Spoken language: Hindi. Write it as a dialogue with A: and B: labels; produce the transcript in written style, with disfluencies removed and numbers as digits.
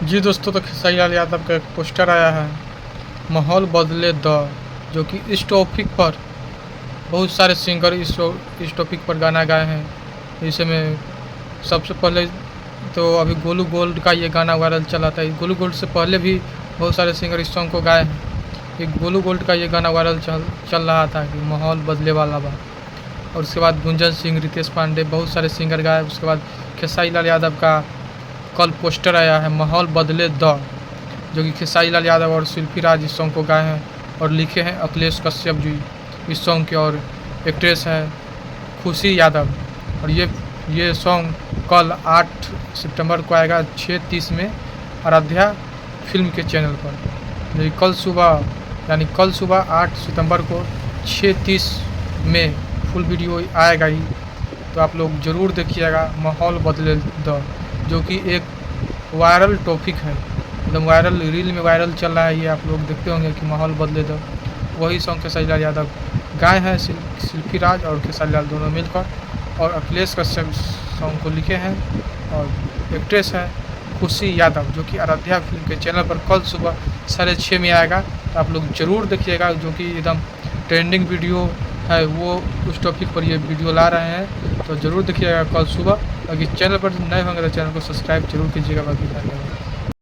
A: जी दोस्तों, तो खेसारी लाल यादव का एक पोस्टर आया है, माहौल बदले द, जो कि इस टॉपिक पर बहुत सारे सिंगर इस टॉपिक पर गाना गाए हैं। जैसे में सबसे पहले तो अभी गोलू गोल्ड का ये गाना वायरल चला था। गोलू गोल्ड से पहले भी बहुत सारे सिंगर इस सॉन्ग को गाए हैं। ये गोलू गोल्ड का ये गाना वायरल चल रहा था कि माहौल बदले वाला बा। और उसके बाद गुंजन सिंह, रितेश पांडे, बहुत सारे सिंगर गाए। उसके बाद खेसारी लाल यादव का कल पोस्टर आया है, माहौल बदले द, जो कि खेसारी लाल यादव और शिल्पी राज इस सॉन्ग को गाए हैं और लिखे हैं अखिलेश कश्यप जी इस सॉन्ग के। और एक्ट्रेस है खुशी यादव। और ये सॉन्ग कल 8 सितंबर को आएगा 6:30 में आराध्या फिल्म के चैनल पर। जो कल सुबह 8 सितंबर को 6:30 में फुल वीडियो आएगा ही, तो आप लोग ज़रूर देखिएगा। माहौल बदले द, जो कि एक वायरल टॉपिक है, एकदम वायरल, रील में वायरल चल रहा है। ये आप लोग देखते होंगे कि माहौल बदले दो, वही सॉन्ग खेसारी लाल यादव गाए हैं, शिल्पी राज और खेसारी लाल दोनों मिलकर। और अखिलेश कश्यप सॉन्ग को लिखे हैं और एक्ट्रेस है खुशी यादव, जो कि आराध्या फिल्म के चैनल पर कल सुबह 6:30 में आएगा। तो आप लोग ज़रूर देखिएगा, जो कि एकदम ट्रेंडिंग वीडियो है, वो उस टॉपिक पर ये वीडियो ला रहे हैं। तो ज़रूर देखिएगा कल सुबह। अगर चैनल पर नए होंगे तो चैनल को सब्सक्राइब जरूर कीजिएगा। बाकी धन्यवाद।